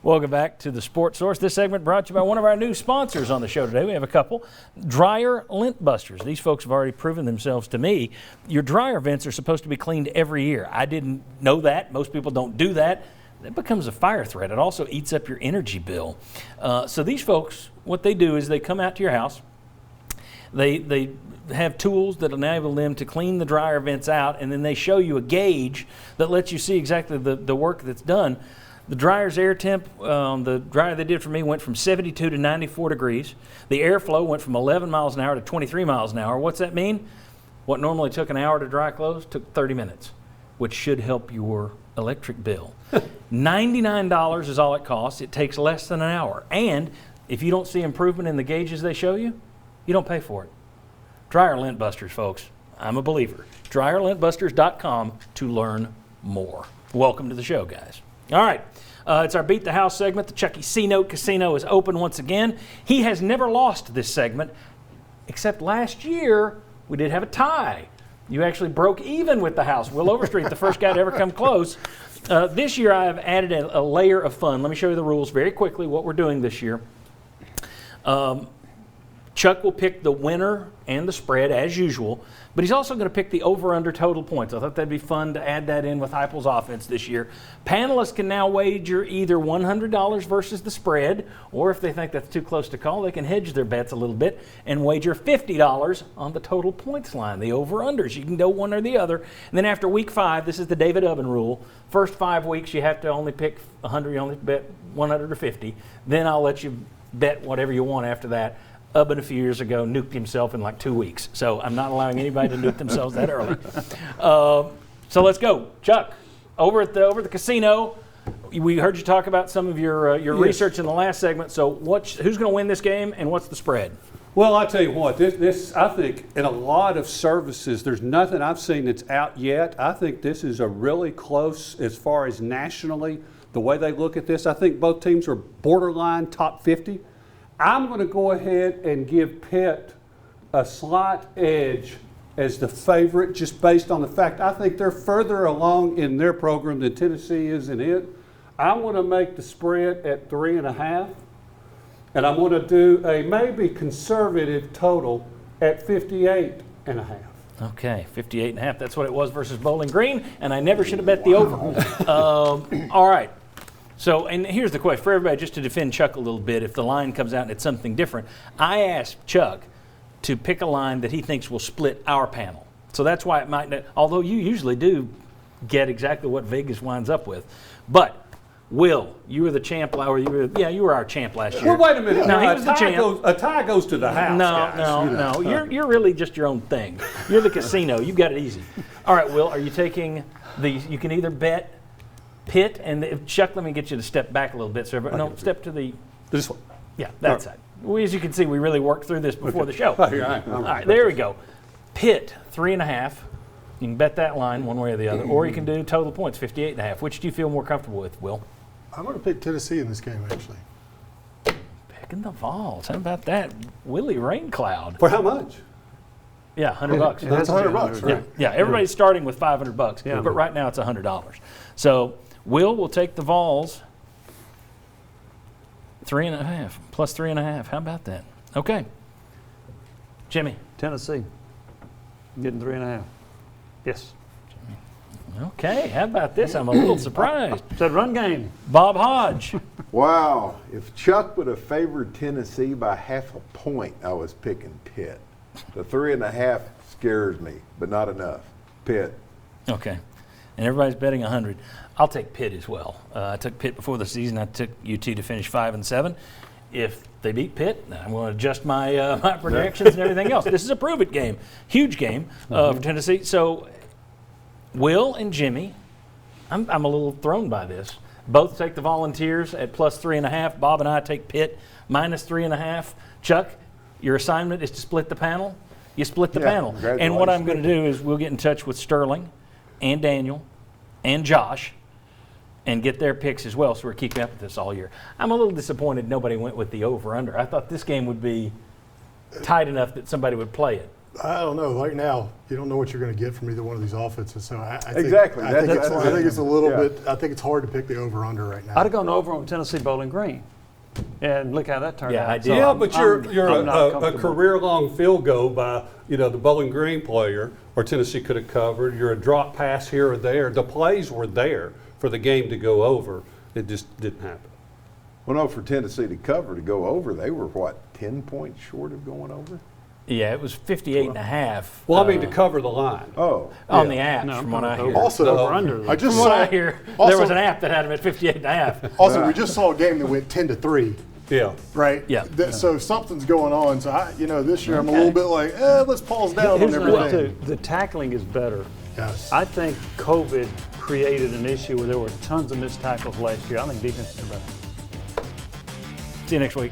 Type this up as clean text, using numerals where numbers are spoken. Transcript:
Welcome back to the Sports Source. This segment brought to you by one of our new sponsors on the show today. We have a couple. Dryer Lint Busters. These folks have already proven themselves to me. Your dryer vents are supposed to be cleaned every year. I didn't know that. Most people don't do that. That becomes a fire threat. It also eats up your energy bill. So these folks, what they do is they come out to your house. They have tools that enable them to clean the dryer vents out, and then they show you a gauge that lets you see exactly the work that's done. The dryer's air temp, the dryer they did for me went from 72 to 94 degrees. The airflow went from 11 miles an hour to 23 miles an hour. What's that mean? What normally took an hour to dry clothes took 30 minutes, which should help your electric bill. $99 is all it costs. It takes less than an hour. And if you don't see improvement in the gauges they show you, you don't pay for it. Dryer Lint Busters, folks. I'm a believer. DryerLintBusters.com to learn more. Welcome to the show, guys. All right. It's our Beat the House segment. The Chucky C-Note Casino is open once again. He has never lost this segment, except last year we did have a tie. You actually broke even with the house. Will Overstreet, the first guy to ever come close. This year I have added a layer of fun. Let me show you the rules very quickly, what we're doing this year. Chuck will pick the winner and the spread as usual, but he's also going to pick the over-under total points. I thought that'd be fun to add that in with Heupel's offense this year. Panelists can now wager either $100 versus the spread, or if they think that's too close to call, they can hedge their bets a little bit and wager $50 on the total points line, the over-unders. You can go one or the other. And then after week 5, this is the David Ubben rule. First 5 weeks, you have to only pick 100. You only bet 100 or 50. Then I'll let you bet whatever you want after that. Ubben a few years ago nuked himself in like 2 weeks. So I'm not allowing anybody to nuke themselves that early. So let's go. Chuck, over at the casino, we heard you talk about some of your Yes. research in the last segment. So who's going to win this game and what's the spread? Well, I tell you what, this I think in a lot of services, there's nothing I've seen that's out yet. I think this is a really close as far as nationally, the way they look at this. I think both teams are borderline top 50. I'm going to go ahead and give Pitt a slight edge as the favorite just based on the fact I think they're further along in their program than Tennessee is in it. I'm going to make the spread at 3.5, and I'm going to do a maybe conservative total at 58.5. Okay, 58.5. That's what it was versus Bowling Green, and I never should have bet the over. All right. So, and here's the question for everybody, just to defend Chuck a little bit. If the line comes out and it's something different, I asked Chuck to pick a line that he thinks will split our panel. So that's why it might not, although you usually do get exactly what Vegas winds up with. But Will, you were the champ, or you were our champ last year. Well, wait a minute. No, he was the champ. A tie goes to the house. No. You're really just your own thing. You're the casino. You've got it easy. All right, Will, are you taking you can either bet Pitt, and Chuck, let me get you to step back a little bit. So step to this one. Yeah, that side. Well, as you can see, we really worked through this before the show. Oh, here I am. All right, there we go. Pitt, 3.5. You can bet that line one way or the other, or you can do total points, 58.5. Which do you feel more comfortable with, Will? I'm going to pick Tennessee in this game, actually. Picking the Vols. How about that? Willie Raincloud. For how much? Yeah, $100. That's $100, right? Yeah, everybody's starting with $500, but right now it's $100. So Will take the Vols 3.5 plus 3.5. How about that? Okay. Jimmy. Tennessee. Getting 3.5. Yes. Okay, how about this? I'm a little surprised. Said run game. Bob Hodge. Wow, if Chuck would have favored Tennessee by half a point, I was picking Pitt. The 3.5 scares me, but not enough. Pitt. Okay. And everybody's betting 100. I'll take Pitt as well. I took Pitt before the season. I took UT to finish 5-7. If they beat Pitt, I'm going to adjust my my projections and everything else. This is a prove-it game. Huge game for Tennessee. So Will and Jimmy, I'm a little thrown by this. Both take the Volunteers at plus 3.5. Bob and I take Pitt minus 3.5. Chuck, your assignment is to split the panel. You split the panel. And what I'm going to do is we'll get in touch with Sterling and Daniel and Josh and get their picks as well, so we're keeping up with this all year. I'm a little disappointed nobody went with the over-under. I thought this game would be tight enough that somebody would play it. I don't know. Right now, you don't know what you're going to get from either one of these offenses. So I think, Exactly. I think, That's- I think it's a little yeah. bit. I think it's hard to pick the over/under right now. I'd have gone over on Tennessee Bowling Green, and look how that turned Yeah, out. I did. So Yeah, I'm- but you're I'm not a comfortable. career-long field goal by, the Bowling Green player, or Tennessee could have covered. You're a drop pass here or there. The plays were there for the game to go over. It just didn't happen. Well, no, for Tennessee to cover, to go over, they were what, 10 points short of going over? Yeah, it was 58 and a half. Well, I mean, to cover the line. Oh. On yeah. the apps, No, from what I over. hear. Also, Over/under. I just From what saw. I hear, also, there was an app that had him at 58 and a half. Also, we just saw a game that went 10-3. Yeah. Right. Yeah. So something's going on. So this year I'm a Okay. little bit like, let's pause down Here's on another everything. too. The tackling is better. Yes. I think COVID created an issue where there were tons of missed tackles last year. I think defenses are better. See you next week.